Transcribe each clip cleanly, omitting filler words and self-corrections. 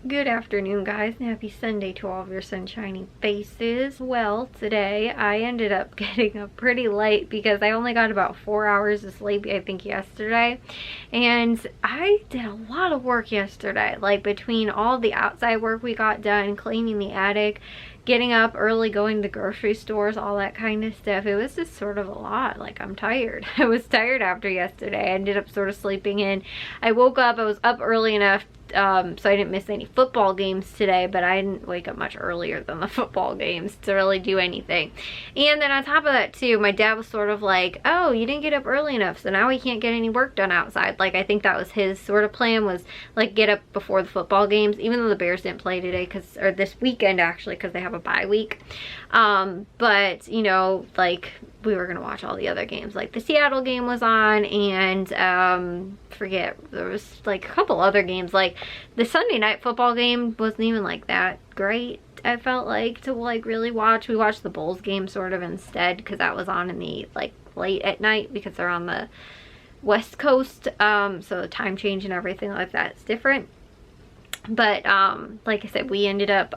Good afternoon, guys, and happy Sunday to all of your sunshiny faces. Well, today I ended up getting up pretty late because I only got about 4 hours of sleep, I think, yesterday. And I did a lot of work yesterday, like between all the outside work we got done, cleaning the attic, getting up early, going to grocery stores, all that kind of stuff. It was just sort of a lot. Like, I'm tired. I was tired after yesterday. I ended up sort of sleeping in. I woke up, I was up early enough so I didn't miss any football games today, but I didn't wake up much earlier than the football games to really do anything. And then on top of that too, my dad was sort of like, oh, you didn't get up early enough, so now we can't get any work done outside. Like, I think that was his sort of plan, was like get up before the football games, even though the Bears didn't play today, or this weekend actually, because they have a bye week. But you know, like, we were gonna watch all the other games. Like the Seattle game was on, and forget, there was like a couple other games. Like the Sunday night football game wasn't even like that great, I felt like, to like really watch. We watched the Bulls game sort of instead, because that was on in the like late at night, because they're on the West Coast, so the time change and everything like that is different. But like I said, we ended up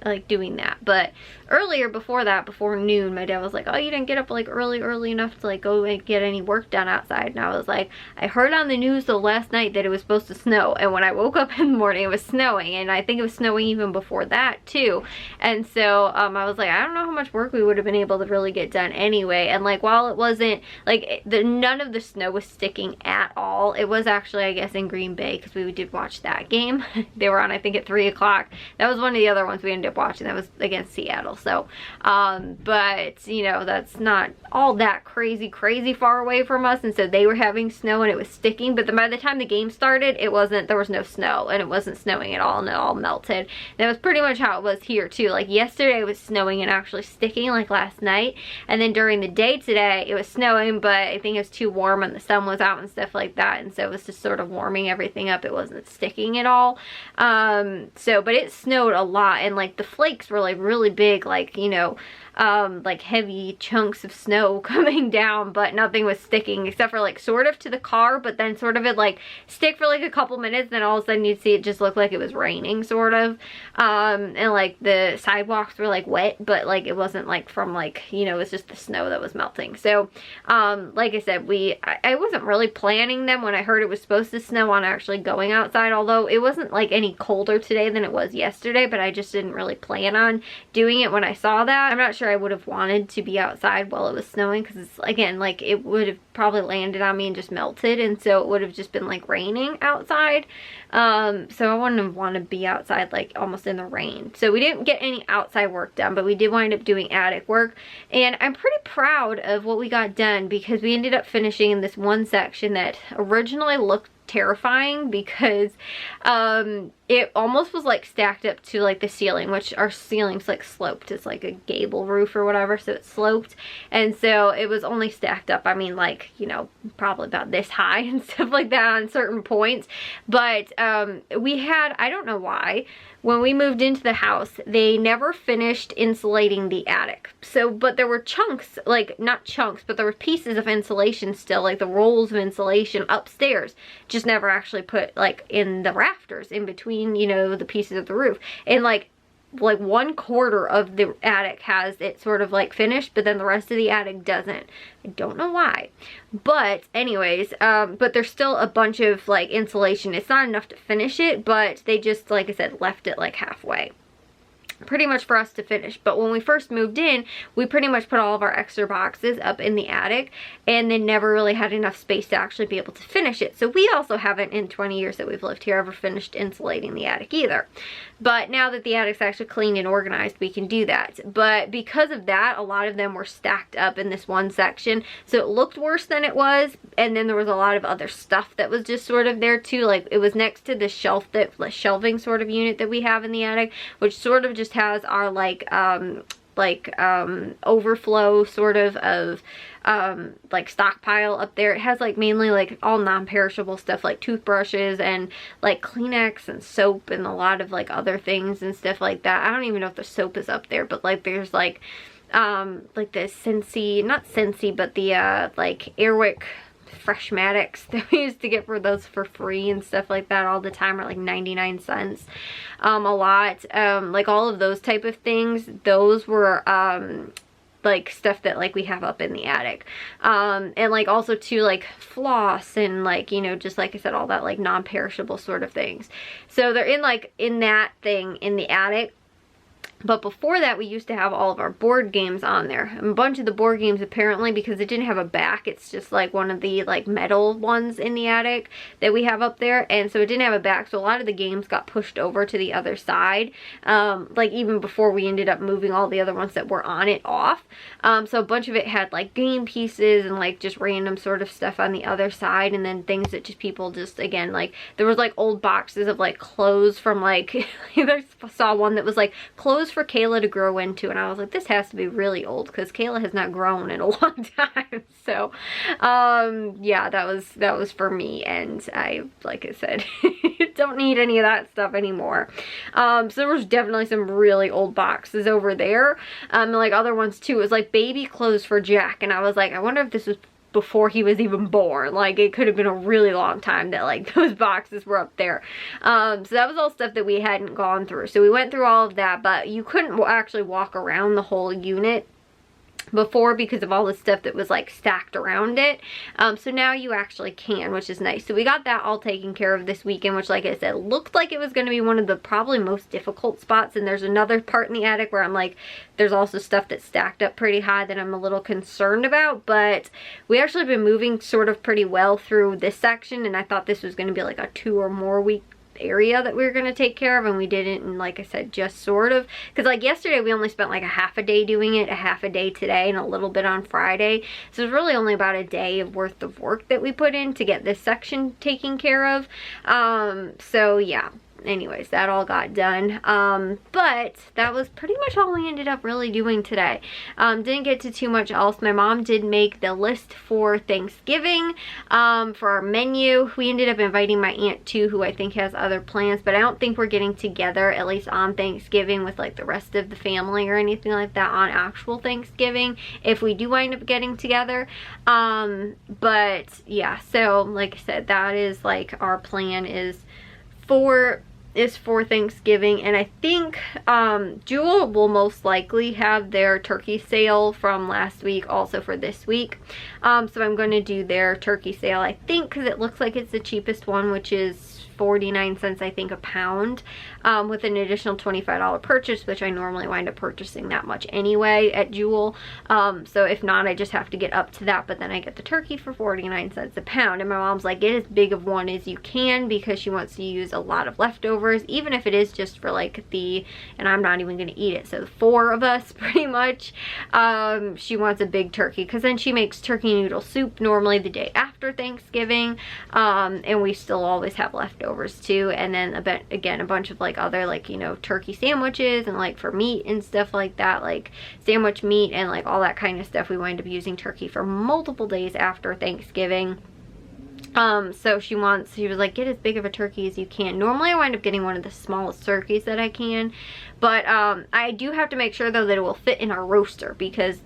like doing that. But earlier, before that, before noon, my dad was like, oh, you didn't get up like early enough to like go and get any work done outside. And I was like, I heard on the news though last night that it was supposed to snow, and when I woke up in the morning it was snowing, and I think it was snowing even before that too. And so I was like, I don't know how much work we would have been able to really get done anyway. And like, while it wasn't like none of the snow was sticking at all, it was actually, I guess, in Green Bay, because we did watch that game. They were on, I think, at 3 o'clock. That was one of the other ones we ended up watching. That was against Seattle. So but you know, that's not all that crazy far away from us, and so they were having snow and it was sticking. But then by the time the game started, there was no snow, and it wasn't snowing at all, and it all melted. And that was pretty much how it was here too. Like yesterday it was snowing and actually sticking, like last night, and then during the day today it was snowing, but I think it was too warm and the sun was out and stuff like that, and so it was just sort of warming everything up. It wasn't sticking at all. But it snowed a lot, and like the flakes were like really big, like, you know, like heavy chunks of snow coming down, but nothing was sticking except for like sort of to the car, but then sort of it like stick for like a couple minutes, then all of a sudden you'd see it just look like it was raining sort of. And like the sidewalks were like wet, but like it wasn't like from like, you know, it was just the snow that was melting. So like I said, I wasn't really planning them when I heard it was supposed to snow on actually going outside, although it wasn't like any colder today than it was yesterday, but I just didn't really plan on doing it when I saw that. I'm not sure I would have wanted to be outside while it was snowing, because it's, again, like it would have probably landed on me and just melted, and so it would have just been like raining outside. So I wouldn't want to be outside like almost in the rain. So we didn't get any outside work done, but we did wind up doing attic work, and I'm pretty proud of what we got done, because we ended up finishing in this one section that originally looked terrifying, because it almost was like stacked up to like the ceiling, which our ceiling's like sloped. It's like a gable roof or whatever, so it's sloped, and so it was only stacked up, I mean, like, you know, probably about this high and stuff like that on certain points. But we had, I don't know why, when we moved into the house, they never finished insulating the attic. So, but there were chunks, like, not chunks, but there were pieces of insulation still, like the rolls of insulation upstairs, just never actually put like in the rafters in between, you know, the pieces of the roof. And like 1/4 of the attic has it sort of like finished, but then the rest of the attic doesn't. I don't know why, but anyways, but there's still a bunch of like insulation. It's not enough to finish it, but they just, like I said, left it like halfway, pretty much for us to finish. But when we first moved in, we pretty much put all of our extra boxes up in the attic, and then never really had enough space to actually be able to finish it. So we also haven't, in 20 years that we've lived here, ever finished insulating the attic either. But now that the attic's actually clean and organized, we can do that. But because of that, a lot of them were stacked up in this one section, so it looked worse than it was. And then there was a lot of other stuff that was just sort of there too. Like, it was next to the shelving sort of unit that we have in the attic, which sort of just has our like overflow sort of like stockpile up there. It has like mainly like all non-perishable stuff, like toothbrushes and like Kleenex and soap and a lot of like other things and stuff like that. I don't even know if the soap is up there, but like there's like the Scentsy, not Scentsy, but the like Airwick Freshmatics that we used to get for those for free and stuff like that all the time, are like 99 cents a lot. Like all of those type of things, those were like stuff that like we have up in the attic. And like also too, like floss and like, you know, just like I said, all that like non-perishable sort of things. So they're in like in that thing in the attic. But before that, we used to have all of our board games on there. And a bunch of the board games, apparently, because it didn't have a back, it's just like one of the like metal ones in the attic that we have up there. And so it didn't have a back, so a lot of the games got pushed over to the other side. Like even before we ended up moving all the other ones that were on it off. So a bunch of it had like game pieces and like just random sort of stuff on the other side. And then things that just people just, again, like there was like old boxes of like clothes from like, I saw one that was like clothes for Kayla to grow into, and I was like, this has to be really old because Kayla has not grown in a long time. So yeah, that was for me, and I, like I said, don't need any of that stuff anymore. So there was definitely some really old boxes over there, and like other ones too. It was like baby clothes for Jack, and I was like, I wonder if this was before he was even born. Like it could have been a really long time that like those boxes were up there. So that was all stuff that we hadn't gone through. So we went through all of that, but you couldn't actually walk around the whole unit before because of all the stuff that was like stacked around it. So now you actually can, which is nice. So we got that all taken care of this weekend, which, like I said, looked like it was going to be one of the probably most difficult spots. And there's another part in the attic where I'm like, there's also stuff that's stacked up pretty high that I'm a little concerned about, but we actually been moving sort of pretty well through this section, and I thought this was going to be like a 2 or more week area that we were going to take care of, and we didn't. And like I said, just sort of, because like yesterday we only spent like a half a day doing it, a half a day today, and a little bit on Friday. So it's really only about a day of worth of work that we put in to get this section taken care of. So yeah, anyways, that all got done. But that was pretty much all we ended up really doing today. Didn't get to too much else. My mom did make the list for Thanksgiving for our menu. We ended up inviting my aunt too, who I think has other plans, but I don't think we're getting together, at least on Thanksgiving, with like the rest of the family or anything like that on actual Thanksgiving, if we do wind up getting together. But yeah, so like I said, that is like our plan is for Thanksgiving. And I think Jewel will most likely have their turkey sale from last week also for this week. So I'm going to do their turkey sale, I think, because it looks like it's the cheapest one, which is 49 cents, I think, a pound, with an additional $25 purchase, which I normally wind up purchasing that much anyway at Jewel. So if not, I just have to get up to that, but then I get the turkey for 49 cents a pound. And my mom's like, get as big of one as you can, because she wants to use a lot of leftovers, even if it is just for like and I'm not even going to eat it, so the 4 of us pretty much. She wants a big turkey, because then she makes turkey noodle soup normally the day after Thanksgiving, and we still always have leftovers too. And then a bunch of like other, like, you know, turkey sandwiches, and like for meat and stuff like that, like sandwich meat and like all that kind of stuff. We wind up using turkey for multiple days after Thanksgiving. So she was like, get as big of a turkey as you can. Normally I wind up getting one of the smallest turkeys that I can, but I do have to make sure though that it will fit in our roaster, because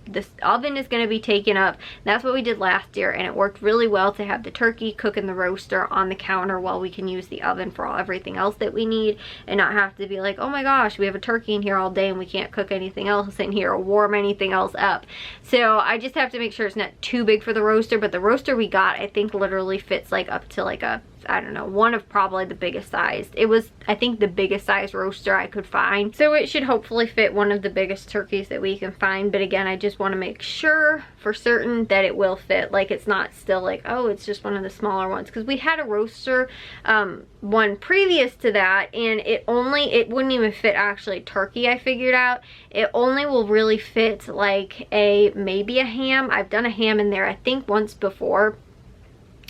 this oven is going to be taken up. That's what we did last year, and it worked really well to have the turkey cook in the roaster on the counter while we can use the oven for everything else that we need, and not have to be like, oh my gosh, we have a turkey in here all day and we can't cook anything else in here or warm anything else up. So I just have to make sure it's not too big for the roaster. But the roaster we got, I think, literally fits like up to like a, I don't know, one of probably the biggest size. It was, I think, the biggest size roaster I could find. So it should hopefully fit one of the biggest turkeys that we can find. But again, I just want to make sure for certain that it will fit. Like, it's not still like, oh, it's just one of the smaller ones. Because we had a roaster one previous to that, and it wouldn't even fit actually turkey, I figured out. It only will really fit like maybe a ham. I've done a ham in there, I think, once before.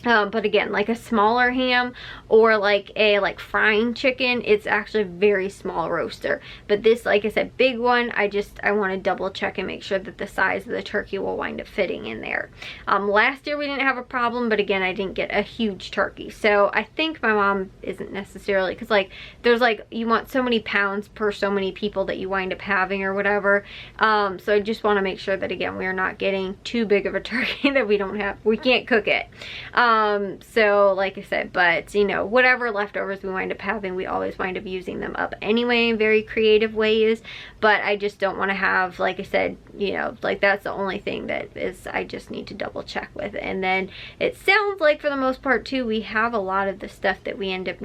But again, like a smaller ham or like a frying chicken, it's actually a very small roaster. But this, like I said, big one, I want to double check and make sure that the size of the turkey will wind up fitting in there. Last year we didn't have a problem, but again, I didn't get a huge turkey. So I think my mom isn't necessarily, because like there's like, you want so many pounds per so many people that you wind up having or whatever. So I just want to make sure that again, we are not getting too big of a turkey that we can't cook it. So like I said, but you know, whatever leftovers we wind up having, we always wind up using them up anyway in very creative ways. But I just don't want to have, like I said, you know, like that's the only thing that is, I just need to double check with. And then it sounds like for the most part too, we have a lot of the stuff that we end up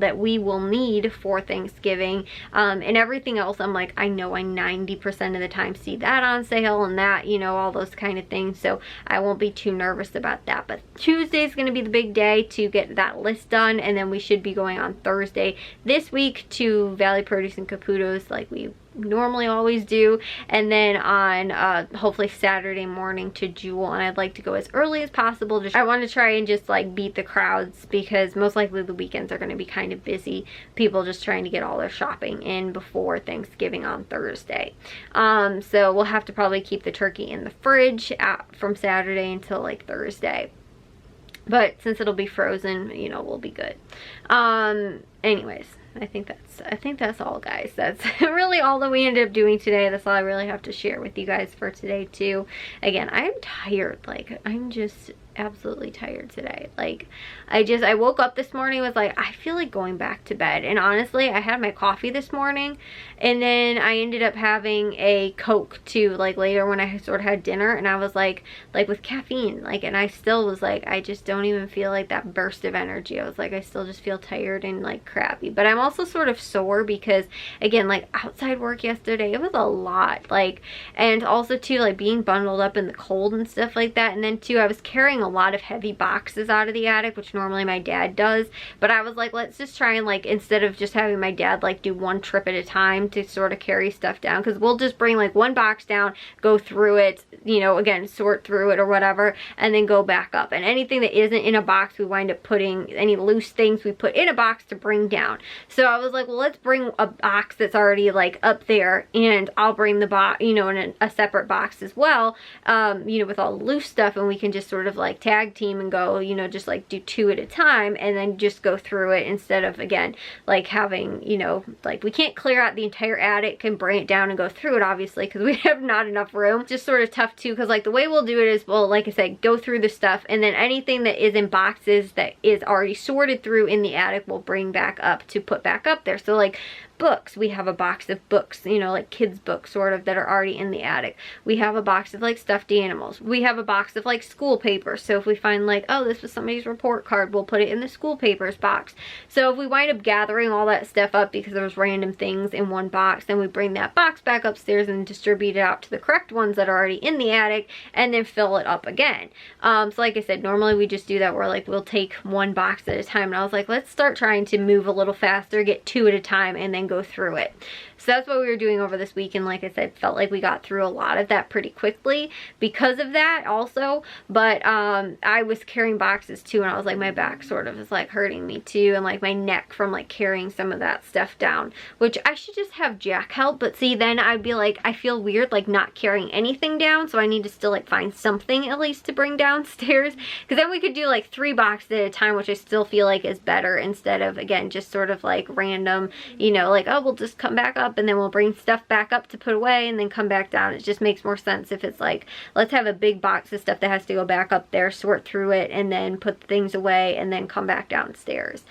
that we will need for Thanksgiving. And everything else, I'm like, I know I 90% of the time see that on sale and that, you know, all those kind of things. So I won't be too nervous about that. But Tuesday's going to be the big day to get that list done, and then we should be going on Thursday this week to Valley Produce and Caputo's like we normally always do, and then on hopefully Saturday morning to Jewel. And I'd like to go as early as possible. I want to try and just like beat the crowds, because most likely the weekends are going to be kind of busy, people just trying to get all their shopping in before Thanksgiving on Thursday. So we'll have to probably keep the turkey in the fridge from Saturday until like Thursday. But since it'll be frozen, you know, we'll be good. Anyways, I think that's all, guys. That's really all that we ended up doing today. That's all I really have to share with you guys for today too. Again, I am tired. Like, I'm just absolutely tired today. Like, I woke up this morning, was like, I feel like going back to bed. And honestly, I had my coffee this morning, and then I ended up having a Coke too, like later when I sort of had dinner, and I was like with caffeine, like, and I still was like, I just don't even feel like that burst of energy. I was like, I still just feel tired and like crappy. But I'm also sort of sore because again, like outside work yesterday, it was a lot, like, and also too, like being bundled up in the cold and stuff like that. And then too, I was carrying a lot of heavy boxes out of the attic, which normally my dad does, but I was like, let's just try and like, instead of just having my dad like do one trip at a time to sort of carry stuff down, because we'll just bring like one box down, go through it, you know, again, sort through it or whatever, and then go back up. And anything that isn't in a box, we wind up putting, any loose things we put in a box to bring down. So I was like, well, let's bring a box that's already like up there, and I'll bring the box, you know, in a separate box as well, you know, with all the loose stuff, and we can just sort of like tag team and go, you know, just like do two at a time and then just go through it, instead of again like having, you know, like we can't clear out the entire attic and bring it down and go through it obviously, because we have not enough room. Just sort of tough too, because like the way we'll do it is, well, like I said, go through the stuff, and then anything that is in boxes that is already sorted through in the attic we'll bring back up to put back up there. So like books, we have a box of books, you know, like kids books sort of, that are already in the attic. We have a box of like stuffed animals. We have a box of like school papers, so if we find like, oh, this was somebody's report card, we'll put it in the school papers box. So if we wind up gathering all that stuff up because there's random things in one box, then we bring that box back upstairs and distribute it out to the correct ones that are already in the attic, and then fill it up again. So like I said, normally we just do that, where like we'll take one box at a time, and I was like, let's start trying to move a little faster, get two at a time, and then go through it. So that's what we were doing over this week, and like I said, felt like we got through a lot of that pretty quickly because of that also. But I was carrying boxes too, and I was like, my back sort of is like hurting me too, and like my neck from like carrying some of that stuff down, which I should just have Jack help. But see, then I'd be like, I feel weird like not carrying anything down, so I need to still like find something at least to bring downstairs, because then we could do like 3 boxes at a time, which I still feel like is better, instead of again just sort of like random, you know, like, oh, we'll just come back up and then we'll bring stuff back up to put away and then come back down. It just makes more sense if it's like, let's have a big box of stuff that has to go back up there, sort through it, and then put the things away and then come back downstairs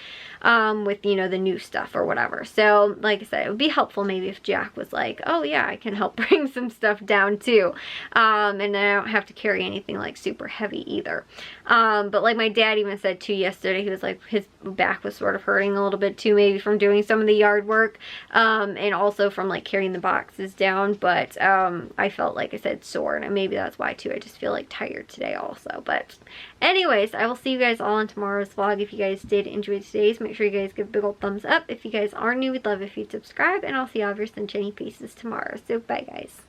with, you know, the new stuff or whatever. So like I said, it would be helpful maybe if Jack was like, oh yeah, I can help bring some stuff down too, and then I don't have to carry anything like super heavy either. But like my dad even said too yesterday, he was like, his back was sort of hurting a little bit too, maybe from doing some of the yard work, and also from like carrying the boxes down. But I felt, like I said, sore, and maybe that's why too. I just feel like tired today also. But anyways, I will see you guys all in tomorrow's vlog. If you guys did enjoy today's, make sure you guys give a big old thumbs up. If you guys are new, we'd love if you'd subscribe, and I'll see all of your sunshiny faces tomorrow. So bye guys.